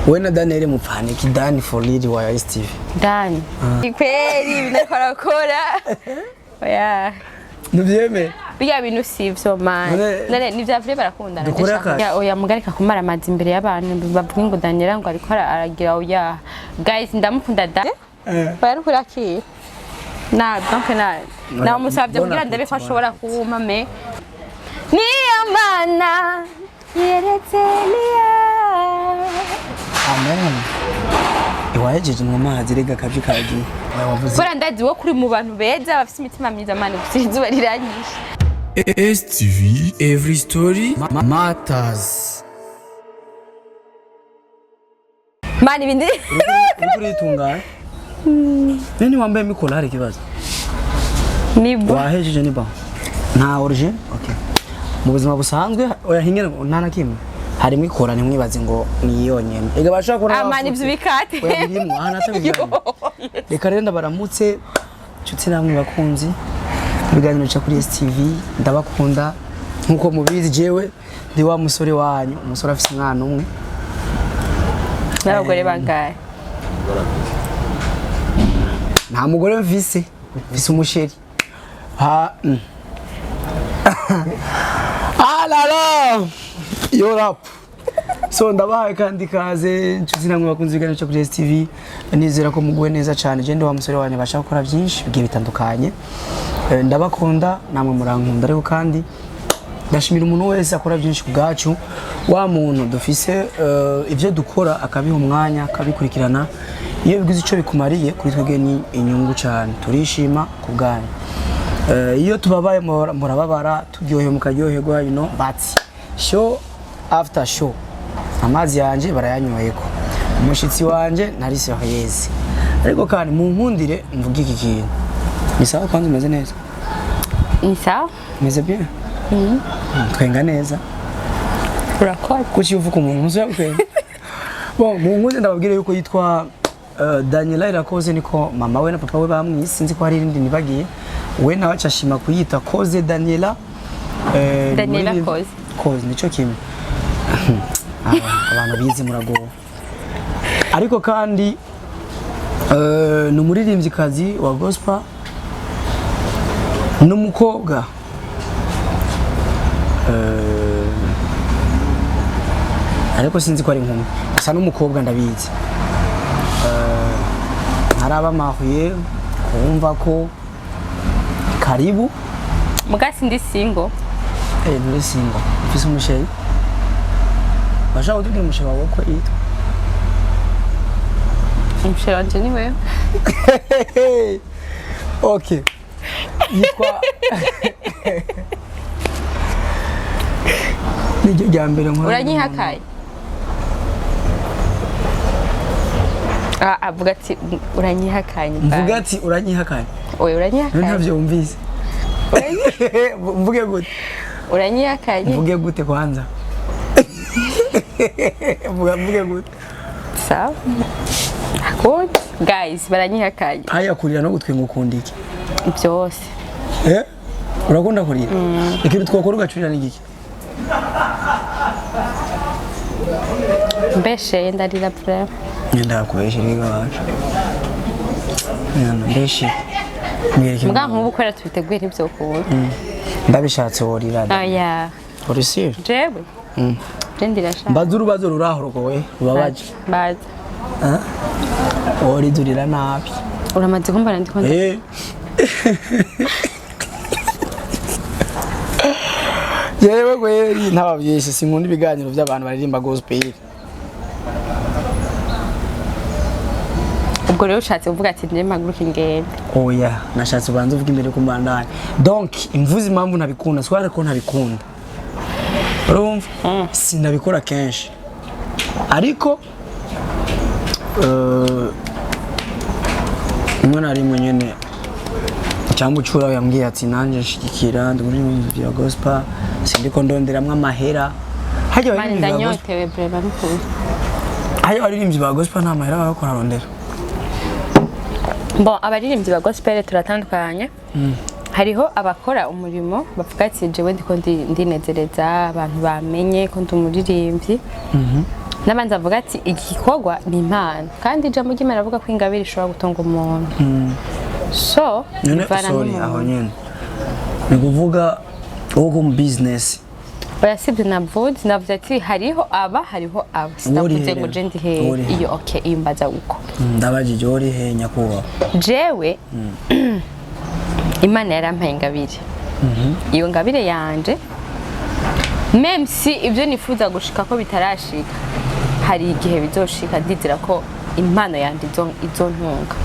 Wewe na Daniella mupfane kidani for lead wa STV. Dani. Ikweli binakorakora. Oya. Nuvyeme. Biya bintu sivyo man. None nivyavure barakundana. Ya oya mugarika kumara amazi imbere y'abantu bavuga ngo Daniella ngo ariko aragira oya. Guys ndamukunda da. Barukura ki. Na donc na musabye kugira ndabe ko ashobora kuwuma me. Niyamana yeretse niya. Amen. Iwajeje mu mazi rega kavyi kagiye. Bora ndazi wo kuri mu bantu beza bafite imitima myiza mane gusizuba riranyisha. STV every story matters. Mani bindi. Kuri tunga. Nini wambaye mikoro hari kibazo? Nibo. Wahejeje niba. Nta origin? Okay. Mu buzima busanzwe oya hingera ntana kimwe. Hari mikora ni mwibaze ngo ni yonyene. Ega bashaka ko amani by'ibikate. Oya birimo aha natabiganye. Reka rero ndabaramutse nshuti namwe bakunzi. Ibiganiro cya kuri STV ndabakunda nkuko mubizi jewe ndi wa musore wanyu, umusore afite umwana umwe. N'abagore bangahe? Nta mugore mvise umusheri. Ha. Alala. Yorap. So ndabahaye kandi kaze nshuti namwe bakunze ibiganiro cyo kuri STV. Nizera ko muguwe neza cyane. Je ndi wa musore wanyu bashaka gukora byinshi bigiye bitandukanye. Ndabakunda namwe murankunda ariko kandi ndashimira umuntu wese akora byinshi kubgacu wa muntu dufise ivyo dukora akabiha umwanya akabikurikirana iyo biguze ico bikumariye kuri twege ni inyungu cyane turishima kubganyu iyo tubabaye murababara turyohe mukaryoherwa but show after show amazi yanje barayanyoyeko umushitsi wanje nari Ararize ariko kandi mu nkundire mvuga iki kintu Misawa kwanza umeze neza? Misawa? Umeze bien? Twenga neza. Urakora. Kuki uvuka umuntu uzo yakwenga? Bon, mu nkuze ndababwira yuko yitwa Daniella Koze niko mama we na papa we bamwise sinzi ko hari irindi nibagiye. We nawe acashima kuyita Koze Daniella. Daniella Koze. Koze nico kimwe. Abantu bizi muragowe. Ariko kandi ni umuririmvyikazi wa gospel n'umukobwa ariko sinzi ko ari inkumi asa n'umukobwa ndabizi ntaraba mahuye kumva ko karibu mugasi ndi single ndi single ufise umusheri bashaka kutubwira umusheri wawe ko yitwa umusheri wanje ni wewe okay yitwa nijye jambere nkora uranyihakaye avuga ati uranyihakaye mvuga ati uranyihakaye oya uranyihakaye ntavyo umvise mvuge gute uranyihakaye mvuge gute kwanza mvuge gute sawa good guys baranyihakaye haya kurira no gutwenga ukundike byose urakunda kurira ikintu twakora ugacurira n'igiki mbeshe ndarira prema ndakubeshe niga wacu mbeshe mbwa nkubu kwera tubitegwira ibyo kuba ndabishatse worira oya urisiye jewe ndira sha mbaza urubazo rurahorogowe rubabaje baza oridurira nabi uramaze kumbana ndiko yewe kweri ntabavyeshe sinkunda ibiganiro by'abantu baririmba gospel ubwo rero ushatse uvuga ati ndire maguruka ingende oya nashatse ubanza uvuga imbere kumbandanya donc imvuzi impamvu ntabikunda swara ko ntabikunda urumva sinabikora kenshi ariko umwana ari mwenyene cyangwa ucura yambwiye ati nanje nshikikira ndi muri ibintu bya gospel sindiko ndonderamwe amahera hajya bari ndanyotewe breva n'ukuri hajya baririmbyi ba gospel nta mahera bakora rondera bon abaririmbyi ba gospel turatandukanye hariho abakora umurimo bavuga ati jewe ndiko ndinezereza abantu bamenye ko ndi umuririmbyi n'abandi bavuga ati iki gikorwa ni impano kandi ijambo ry'Imana avuga ko ingabire ishobora gutunga umuntu so sorry aho nyene ni kuvuga uko mu business oya sibyo navuze ati hariho aba sinavuze ngo je ndi he iyo okay imbaza uko ndabajije uri he nyakuba jewe Imana yarampaye ingabire iyo ngabire yanje même si ibyo nifuza gushika ko bitarashika hari igihe bizoshika ndizira ko impano yanje izontunga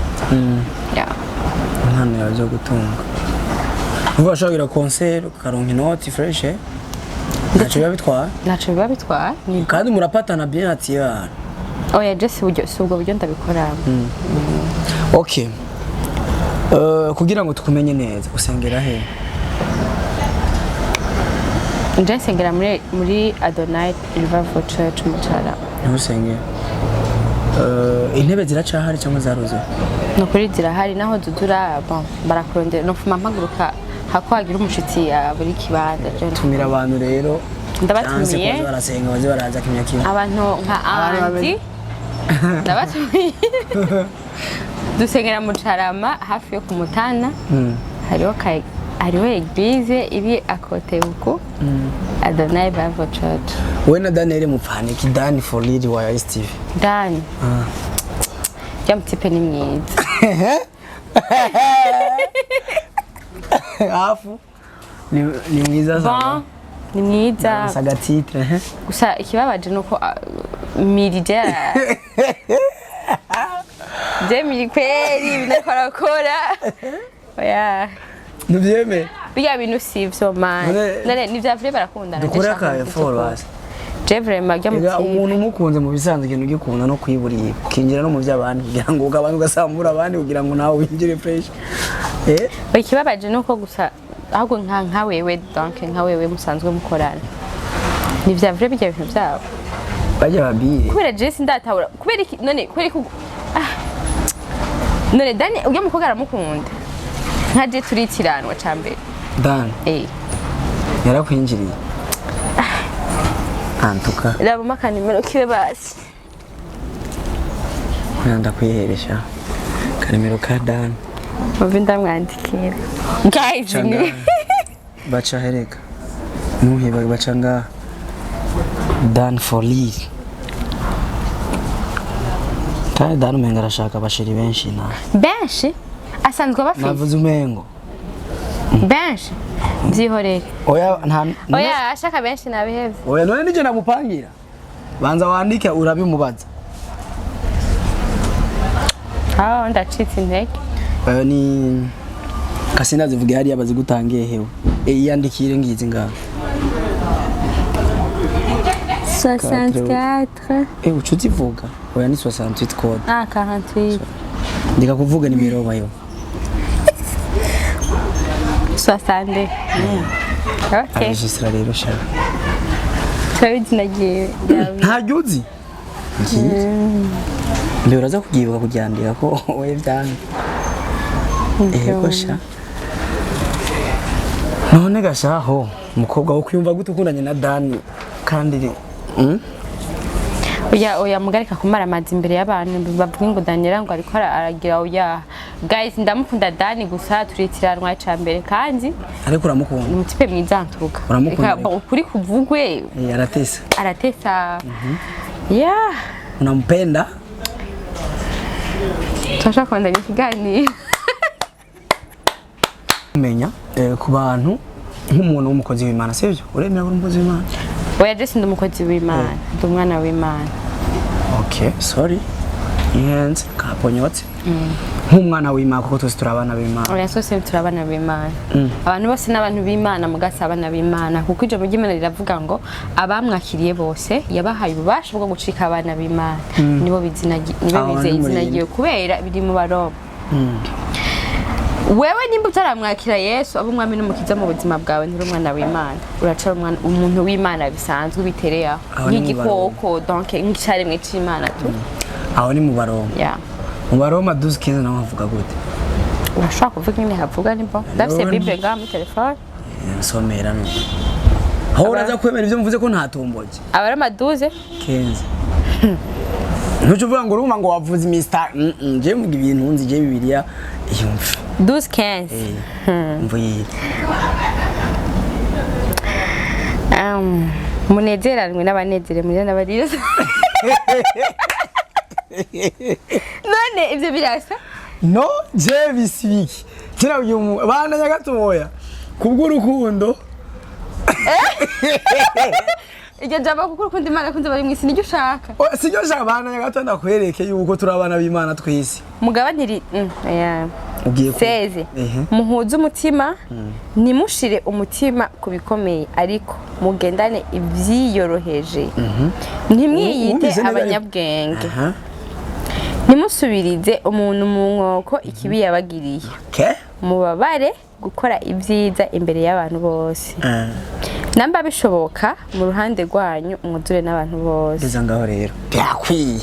impano yawe zo gutunga uvuga ashobora concert ukaronka inoti fresh ntacyo biba bitwara kandi murapatana bien ati yana oya just ubwo buryo ndabikora okay kugira ngo tukumenye neza usengera he nje nsengera muri Adonai Revival Church mu Cyara ntusenge intebe ziracahari cyangwa zaruze no kuri zirahari naho dudura barakurondera no fuma mpaguruka hakwagira umushitsi ya buri kibanza tumira abantu rero ndabatumiye barasenga baze baraza kimyakira abantu nka Andi ndabatumiye dusengera mu Carama hafi yo ku Mutana hariho eglise iri akote huko Adonai Bible Church we na Daniella mupfane ki Dani for lead wa STV Dani jamtipe ni mwiza afu ni mwiza sana ni mwiza saga titre gusa ikibabaje nuko mirije Demi kweli binakorakora oya nubyeme biya bintu sivyo man none nivyavure barakundana dukora ka followers je vraiment ya umuntu umukunze mu bisanzwe ikintu gikunda no kwiburiye kingira no mu by'abandi kugira ngo ugabantu gasambura abandi kugira ngo nawe winjire fresh ikibabaje nuko gusa ahubwo nka wewe donc nka wewe musanzwe mukorana nivyavure bijya bintu byabo bajya babiri kubera je sindatahura kubera none none Dani ujya mukobwa aramukunda nka je turitiranwa cyambere Dan yarakwinjiriye antuka raba makanimero kibe basi ndakwiheresha kanimero ka Dan muvi ndamwandikira guys ni bacha hereka nuhiba bacanga Dan for lead kandi Dan umenga arashaka abashiri benshi na benshi asanzwe bafite navuze umengo benshi byihorere oya ashaka benshi nabiheze oya none nije namupangira banza wandike urabimubaza ndacitse intege ni kasina zivuga hariya bazigutangiye hewe yandikire ngizi ngaho 64 ucuti vuga oya ni 68 code 48 ndika kuvuga nimero bayo 60 okay registra rero sha twabidi nagiye ntajuzi mbere uraza kugibuka kujyandika ko we byane ego sha none gashaho mukobwa wo kwiyumva gute ukundanye na Dani kandi oya mugarika kumara amazi imbere y'abantu bavuga ngo Daniella ngo ariko aragira oya guys ndamukunda Dani gusa turitiranwa cyambere kandi ariko uramukunda umutipe mwiza nturuka ukuri kuvugwe aratesa yeah unampenda Tasha kwenda nikigani menya ku bantu nk'umuntu w'umukozi w'Imana sivyo uremera ko umukozi w'Imana oya je sindi umukozi w'Imana ndi umwana w'Imana okay sorry hands kaponyotse nk'umwana w'Imana kuko twese turabana b'Imana oya sose turabana b'Imana abantu bose n'abantu b'Imana mugasa abana b'Imana kuko ijambo ry'Imana riravuga ngo abamwakiriye bose yabahaye ububasha bwo gucika abana b'Imana nibo bizeye izina ryiwe kubera biri mu Baroma wewe nimba utaramwakira Yesu abo mwami n'umukiza mu buzima bwawe nturi umwana w'Imana uraca umuntu w'Imana bisanzwe bitereya nk'igikoko donc nk'icyaremwe cy'Imana tu aho ni mu Baroma mu Baroma 12:15 naho havuga gute urashaka kuvuga nyine havuga nimba ndafite Bible ngaha mu telefone nsomera no aho uraza kwemera ibyo mvuze ko ntatomboje Abaroma 12:15 ntucuvuga ngo urumva ngo wavuze Mr. Je mvuga ibintu nzi je Bibiliya yumva 12-15 mvuye munezeranwe n'abanezere muri n'abariyo none ibyo birasa no je bisibiki kira uyu bana nyagatoya kubw'urukundo Ijya jaba kuko urukundo Imana kunze bari mwisi nijyo ushaka sijyo shaka bana nyagatoya ndakwereke yuko turabana b'Imana twese mugabantiri ugiye seze muhuze umutima nimushire umutima kubikomeye ariko mugendane ivyiyoroheje ntimwiyite abanyabwenge nimusubirize umuntu mu nkoko ikibi yabagiriye mubabare gukora ibyiza imbere y'abantu bose namba bishoboka mu ruhande rwanyu umudure n'abantu bose ngeza ngaho rero byakwiye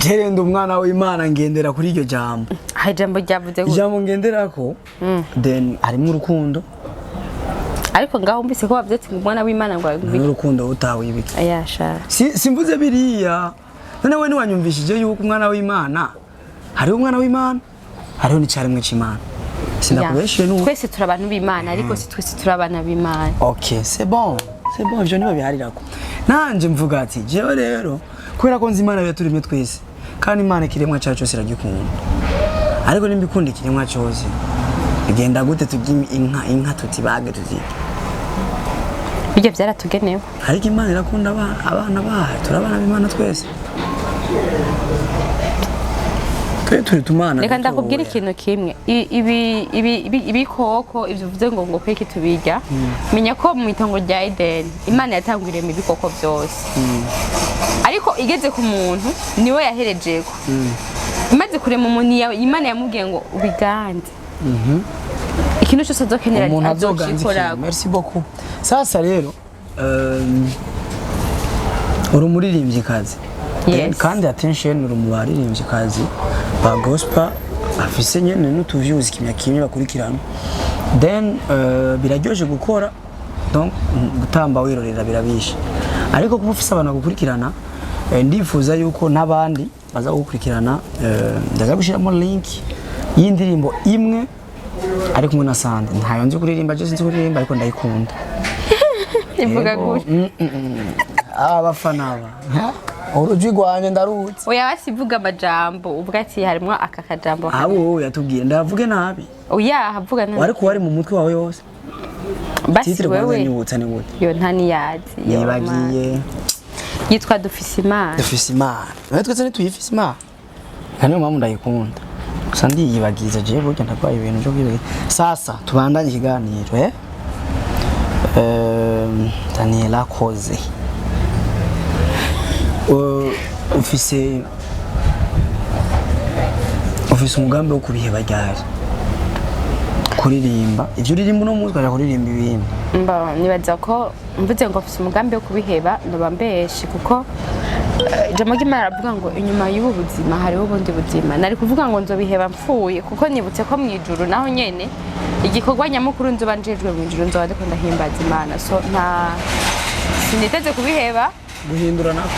Jerenda umwana w'Imana ngendera kuri iryo jambo. Ijambo ryavuze gute? Ijambo ngenderako then harimo urukundo. Ariko ngaho umbise ko bavyetse umwana w'Imana ngo urukundo utawe ibiki. Ayasha. Simvuze biriya. None we niwanyumvishije yuko umwana w'Imana hari umwana w'Imana hariho n'icyaremwe cy'Imana. Sinakubeshiye n'uwo. Twese turabantu b'Imana ariko si twese turabana b'Imana. Okay, c'est bon. C'est bon, je nibabiharirako. Nanje mvuga ati jewe rero kubera ko nzi Imana yaturemye twese. Kandi Imana kiremwa cyacu cyose iragikunda. Ariko nimbikunda kiremwa cyose. Bigenda gute tugi inka tutibage tuzi. Bijye byaratugenewe. Ariko Imana irakunda abana bayo, turabana b'Imana twese. Turi tumana. Reka ndakubwira ikintu kimwe. Ibikoko ivyo vuze ngo kweki tubijya. Menya ko mu itongo rya Eden Imana yatangwiriye mu bikoko byose. Ariko igeze ku muntu niwe yaherejeko. Imaze kurema umuntu Imana yamubwiye ngo ubiganze. Ikintu cyose azokenera azokikora. Merci beaucoup. Sasa rero uri umuririmbyi kazi. Yes. Kandi attention uri umuririmbyi kazi ba gospel afise nyene n'utuviews kimya bakurikirana. Then biraryoje gukora donc gutamba wirorera birabisha. Ariko kuba ufise abantu gukurikirana ndifuza yuko nabandi baza gukurikirana ndaza gushiramo link y'indirimbo imwe ari kumwe na Sande ntayo nzi kuririmba je sinzi kuririmba ariko ndayikunda. Ivuga gute? Abafana aba uruji rwanye ndarutse oya basivuga amajambo ubwo ati harimo aka kajambo abo yatubwiye ndavuge nabi oya havuga nabi wari kuwari mu mutwe wawe yose basi wewe nyibutsa ni gute yo ntani yazi yibagiye yitwa Dufise Imana natwe twese tuyifise Imana kandi mama ndayikunda gusa ndiyibagiza je burya ndakwaye ibintu byo kwibagiza sasa tubandanye ikiganiro Daniella Koze ufise umugambi wo kubiheba ryari kuririmba ivyo uririmba no muzwa kuririmba ibindi nibaza ko mvuze ngo ufise umugambi wo kubiheba ndabambeshe kuko ijambo ry'Imana ravuga ngo inyuma y'ubu buzima hariho ubundi buzima nari kuvuga ngo nzobiheba mpfuye kuko nibutse ko mwijuru naho nyene igikorwa nyamukuru nzobanjejwe mwijuru nzoba ndiko ndahimbaza Imana so nta siniteze kubiheba guhindura nako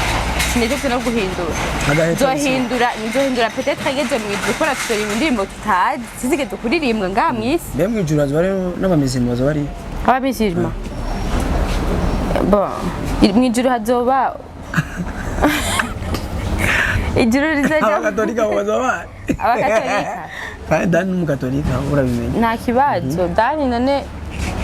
siniteze no guhindura nzohindura peut-être ageze mwijuru ko raturi indirimbo tutazi sizigeze kuririmbwa ngaha mwisi mbe mwijuru azware n'abamizima bazwari abamizima bon mwijuru hazoba ijuru rizaje abakatolika bazwari kandi Dani n'umukatolika urabimenya nta kibazo Dani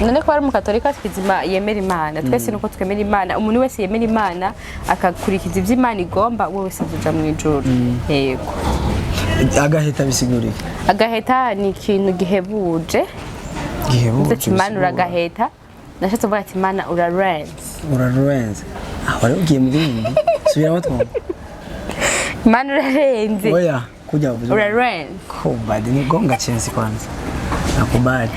none ko ari umukatolika twizima yemera Imana twese nuko twemera Imana umuntu wese yemera Imana akakurikiza ivyo Imana igomba wowe wese azoja mu ijuru yego agaheta bisigurike agaheta ni ikintu gihebuje Imana uragaheta nashatse kuvuga ati Imana urarenze wari ugiye mu bindi subiramo twumva Imana urarenze oya kujya urarenze ko badi ni gonga chance kwanza nakubali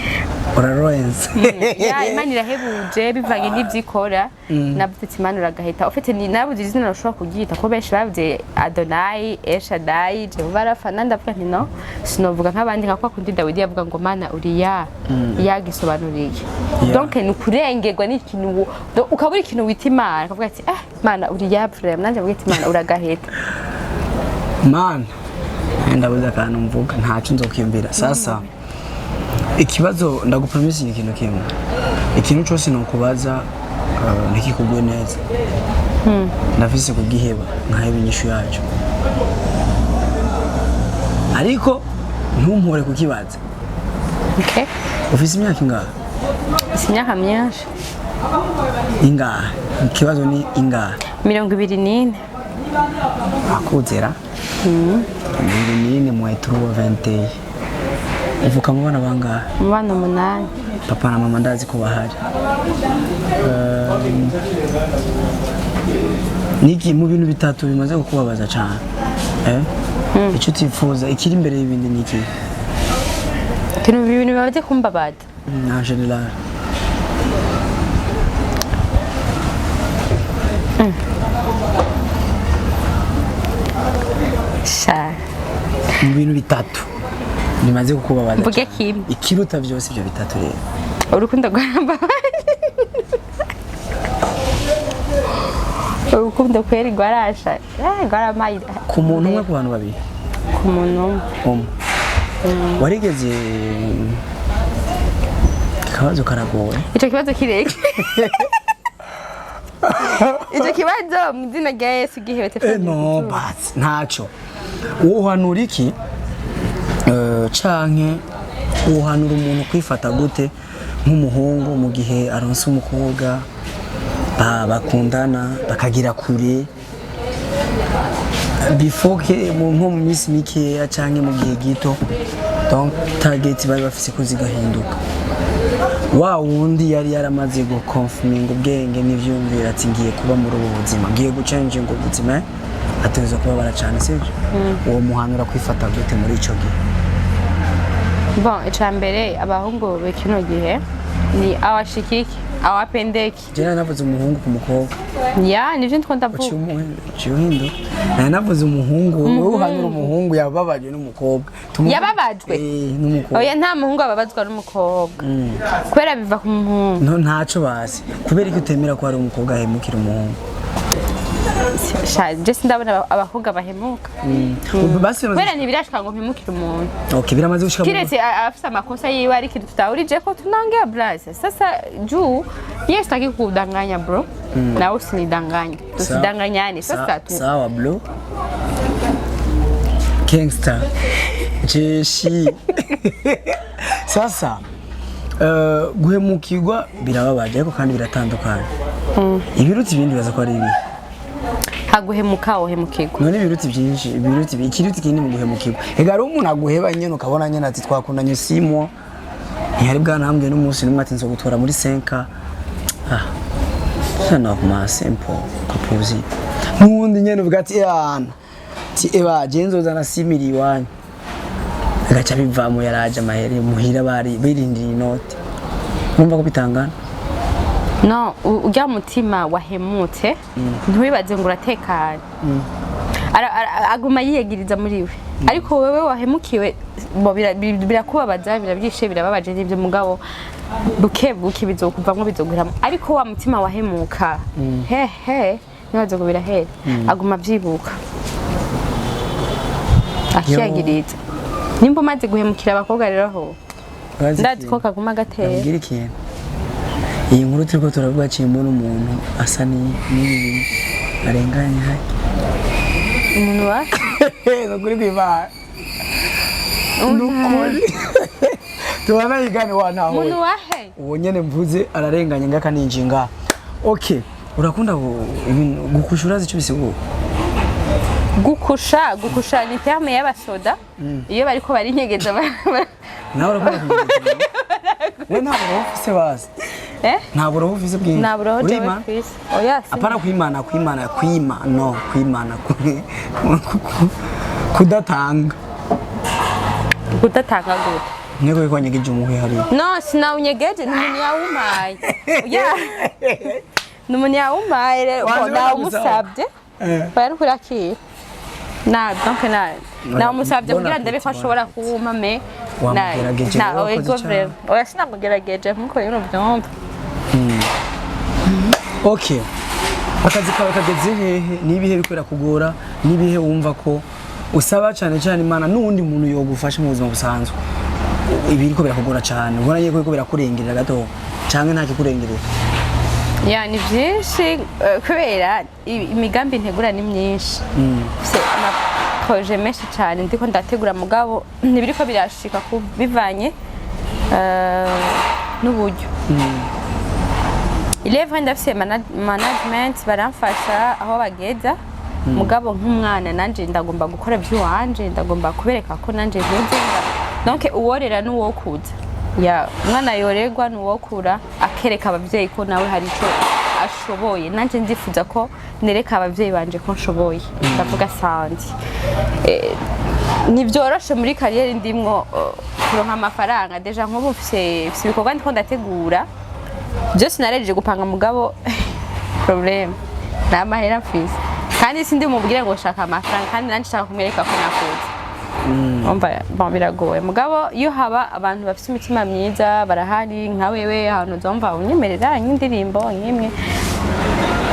uraroense ya Imana irahebuje bivanye n'ivyikora navuze ati Imana uragahita ufite ni nabuze izina ushobora kugita ko benshi bavuze Adonai Eshadai Jehova Rafa ndavuga nti no sinovuga nk'abandi nka kwa kundi Dawidi yavuga ngo Mana uriya yagisobanuriye donc ni kurengerwa n'ikintu ukabura ikintu wita Imana ukavuga ati Mana uriya vraiment nanje mvuga ati Mana uragahita Mana ndabuze akantu mvuga ntacu nzokiyumvira sasa ikibazo ndagupromise ikintu kimwe ikintu cyose nokubaza ntikikugwe neza ndafise kugiheba nkaheba inyishu yacu ariko ntumpore kukibaza okay ufise imyaka ingahe imyaka myinshi ingahe ikibazo ni ingahe 24 akuzera 24 mwetu 20 uvuka mu bana bangahe mu bana 8 papa na mama ndazi ko bahari niki mu bintu bitatu bimaze kukubabaza cyane icyo utifuza ikiri imbere y'ibindi niki ibintu bimaze kumbabaza na general mu bintu bitatu bimaze kukubabaza mvuge kimwe ikiruta byose ibyo bitatu rero urukundo rwarambabaje urukundo kweri rwarasha rwaramaye ku muntu umwe ku bantu babiri ku muntu umwe warigeze ikibazo karagoye icyo kibazo kireke icyo kibazo mu izina rya Yesu gihebete no basi ntacyo uhanura iki canke uhanura umuntu kwifata gute nk'umuhungu mu gihe aronse umukobwa bakundana bakagira kure before nko mu minsi mikeya canke mu gihe gito donc target bari bafise ko zigahinduka wa wundi yari yaramaze go confirming ubwenge n'ivyumvira ati ngiye kuba muri ubu buzima ngiye guchange ngo ubuzima ateza kuba baracana sivyo uwo muhanura kwifata gute muri ico gihe bon icambere abahungu bekino gihe ni awashikiki awapendeki jena navuze umuhungu ku mukobwa ya nivyo ndikunda vuga cyuhindo navuze umuhungu wowe uhanura umuhungu yababaje n'umukobwa yababajwe n'umukobwa oya nta muhungu ababazwa n'umukobwa kubera biva ku muhungu no ntaco basi kubera ko utemera ko ari umukobwa ahemukira umuhungu just ndabona abakobwa bahemuka kubera ntibirashika ngo mpemukire umuntu okay biramaze gushika kiretse afisa amakosa yiwe ari kintu tutahurije ko tunongea blaze sasa juu yes taki kudanganya bro na usinidanganya tusidanganyane sasa tu sawa bro gangster jeshi sasa guhemukirwa birababaje ariko kandi biratandukanye ibiruti ibindi baza ko ari ibi haguhemuka uhemukirwa none ibiruti byinshi ikiruti kindi mu guhemukirwa ega ari umuntu aguheba nyene ukabona nyene ati twakundanye simo ntiyari bwanambwe n'umunsi n'umwe ati nzo gutora muri 5 sana ma simple kupuzi nundi nyene uvuga ati yana ti eba genzo zana simiri wanyu agaca bivamo yaraje amahere muhira bari birindira inoti numva ko bitangana no ujya mutima wahemutse ntiwibaze ngo uratekanye aguma yiyegiriza muri we ariko wewe wahemukiwe birakubabaza birabyishe birababaje n'ibyo mugabo buke bizokuvamwo bizoguramo ariko wa mutima wahemuka hehe nibaze ngo birahera aguma byibuka akiyagiriza nimba umaze guhemukira abakobwa rero ho ndazi ko kaguma gatera ngira ikintu iyi nkuru turiko turavuga cimbo n'umuntu asa n'ibi arenganye haki umuntu wa nukuri kwibara nukuri tubana yigane wanaho umuntu wahe uwo nyene mvuze ararenganye ngaka ninjinga okay urakunda gukushura zico bisigura gukusha ni terme y'abasoda iyo bariko bari nyegeza nawe urakunda we ntabwo ufise basi ntabwo roho ufise bwinshi ntabwo urima oya apana kwimana kudatanga gute Nego ko nyegeje umuhe hari. No, sinawunyegeje n'umuntu yawumaye. Oya. N'umuntu yawumaye rero na umusabye. Bari kurakira. Donc na umusabye kugira ndabe ko ashobora kuwuma me. Na ego vrema. Oya sinamugerageje nkuko rero byomba. Okay. Akazi kawe kageze hehe nibihe bikwera kugora nibihe wumva ko usaba cyane cyane Imana n'undi muntu yogufasha mu buzima busanzwe ibiri ko birakugora cyane ubona yeko ko birakurengerera gato cyangwa nta kikurengerera ya ni byinshi kubera imigambi ntegura ni myinshi ama projet menshi cyane ndiko ndategura mugabo ntibiri ko birashika ku bivanye n'uburyo Ilevre ndafise management baramfasha aho bageza mugabo nk'umwana nanje ndagomba gukora by'uwanje ndagomba kubereka ko nanje ntuze donc uworera n'uwokuza ya umwana yorerwa n'uwokura akereka abavyeyi ko nawe hari icyo ashoboye nanje ndifuza ko nereka abavyeyi banje ko nshoboye ndavuga santi nivyoroshe muri carrière ndimwo kuronka amafaranga deja nk'ubu mfise ibikorwa ndiko ndategura byose narejeje gupanga mugabo problem na mahera mfise kandi sindi mubwire ngo shaka amafaranga kandi nanje shaka kumwereka ko nakuze bon biragoye mugabo iyo haba abantu bafite imitima myiza barahari nka wewe ahantu uzumva unyemerera nk'indirimbo nk'imwe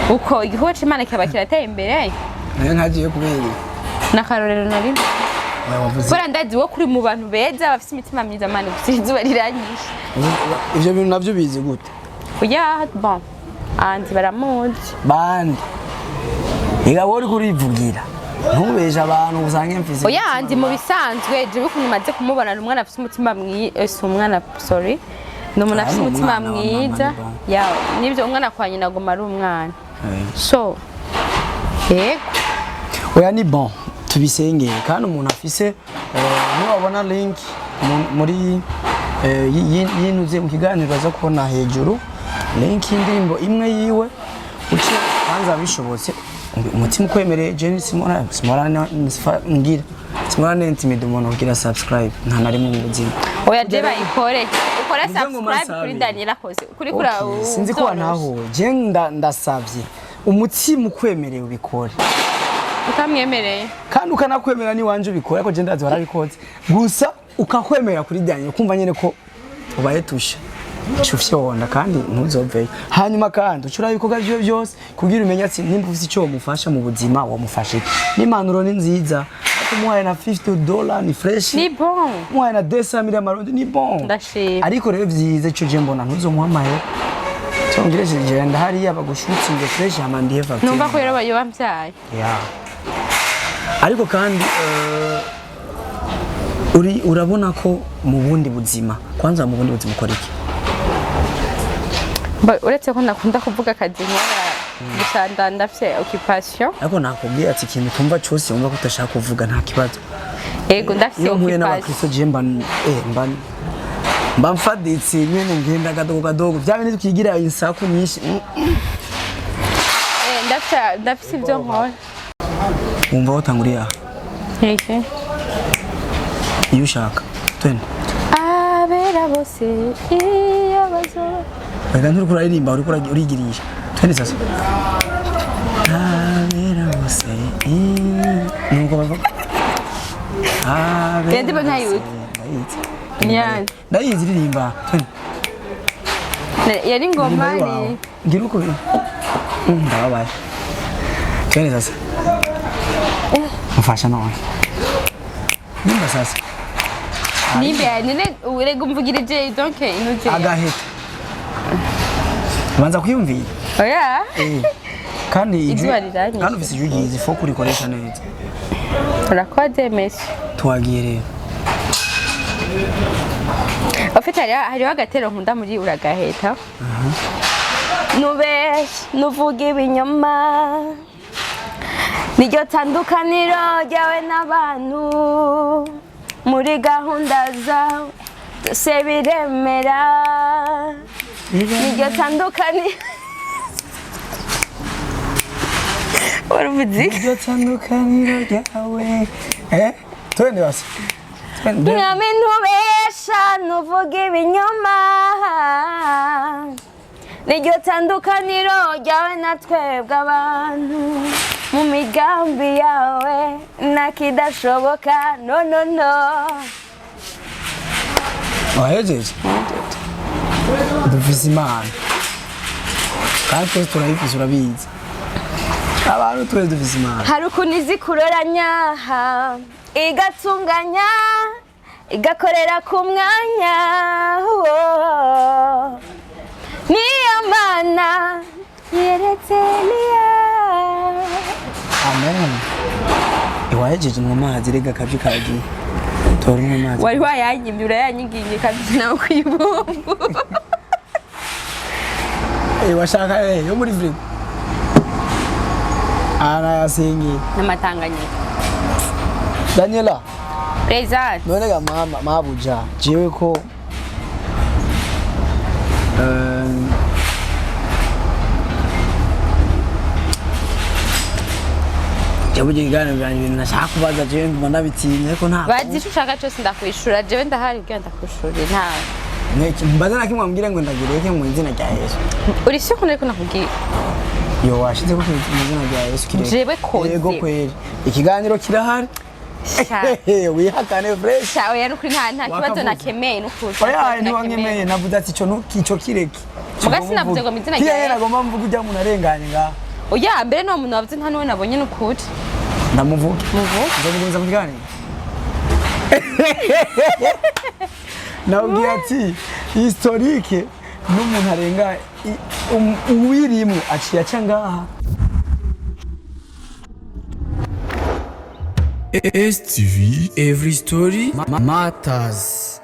uko igihugu c'Imana kiba kirateye imbere nkagiye kubera nakarorero nari Bora ndazi wo kuri mu bantu beza bafite imitima myiza mane gusizuba riranyisha ivyo bintu navyo bizi gute oya bon andi baramuzi bandi ega wori kurivugira ntubeje abantu usange mfise oya andi mu bisanzwe je bikuntu maze kumubona umwana afite umutima umwana sorry n'umuntu afite umutima mwiza ya nibyo umwana kwa nyina agoma ari umwana so yego oya ni bon tubisengeye kandi umuntu afise niwabona link muri yinuze mu kiganiro baza kubona hejuru link y'indirimbo imwe yiwe uce kwanza bishobotse umutima ukwemereye Jenny Simona ngira Simona intimate umuntu ugira subscribe nta na rimwe mu buzima oya je bayikore ukora subscribe kuri Daniella Koze kuri kura sinzi ko naho je ndasavye umutima ukwemereye ubikore ukamwemereye kandi ukanakwemera ni wanje ubikora ko je ndazi barabikoze gusa ukakwemera kuri Daniella kumva nyene ko ubaye tusha cyufyonda kandi ntuzoveye hanyuma kandi ucura ibikorwa byo byose kugira umenya ati nimba ufite icyo mufasha mu buzima wamufashe n'impanuro ni nziza umuhaye na $50 ni fresh ni bon umuhaye na 200 amarundi ni bon ndashima ariko rero byize cyo je mbona ntuzomuhamaye cyongereje je ndahari yabagushutsinge fresh amandiye factory numva ko rero bayo bamvyaye ya ariko kandi urabona ko mu bundi buzima kwanza mu bundi buzima ukora iki uretse ko nakunda kuvuga akazi nkora gusa ndafite occupation ariko nakubwiye ati ikintu tumva cyose wumva ko utashaka kuvuga nta kibazo yego ndafite occupation mba mfaditse nyene ngenda gadogo bya bintu tukigira insaku nyinshi ndafite ibyo nkora wumva watanguriye aha hehe iyo ushaka twende abera bose iyo bazo Wega nturi Aririmba urigirisha. Twende sasa. Abera bose. Nuko bavuga. Abera. Ndi bantayuze. Nyan. Ndayizi Aririmba. Twende. Yari ngoma ni. Ngira uko. Ndabaye. Twende sasa. Mfasha nawe. Nimba sasa. Nimbe nene urega umvugirije donc inuje. Agaheta. Manza kwiyumvira. Oya. Kandi kandi ufise ijugize fo kurikoresha neza. Urakoze mesi. Twagiye rero. Ofite hariho agatero nkunda muri uragaheta. Nube nuvuga ibinyoma. Niryo tandukaniro ryawe n'abantu muri gahunda zawe byose biremera. Niryo tandukaniro Waruvuzi? Niryo tandukaniro ryawe. Twende basi. Nyame ntubesha ubesha nuvuga ibinyoma niryo tandukaniro ryawe na twebwe abantu mu migambi yawe nakidashoboka no no no wahejeje dufise imana kandi twese turayifuza urabizi abantu twese dufise imana hari ukuntu izi kuroranya igatunganya igakorera ku mwanya niyo mana yeretse niya amen iwahejeje mu mazi rega kabyo kagiye tori mu mazi wari wayanyimye urayanyigiye kabyo nawe kwibumbu washaka yo muri vile yasingi n'amatanganyika Daniella present none ga mama mabuja jewe ko Jabuye gane byanyu ibintu nashaka kubaza jewe nguma nabitinye ariko nta bazi icyo ushaka cyose ndakwishura jewe ndahari byo ndakwishura ntawe Mweki mbaza nakimwe mbwire ngo ndagireke mu izina rya Yesu uri syo kunari ko nakubwiye yo washize ko mu izina rya Yesu kireke jewe Koze yego kweri ikiganiro kirahari wihakane fresh shawe yari kuri nta kibazo nakemeye n'ukuri oya ni wankemeye navuze ati cyo kireke mugasi navuze ngo mu izina rya Yesu nagomba mvuga ujya mu narenganye nga oya mbere no muntu wavuze nta n'uwe nabonye n'ukuri ndamuvuga nzamugumiza mu kiganiro nabwiye ati historique n'umuntu arenga uwirimo aciye aca ngaha STV, every story matters.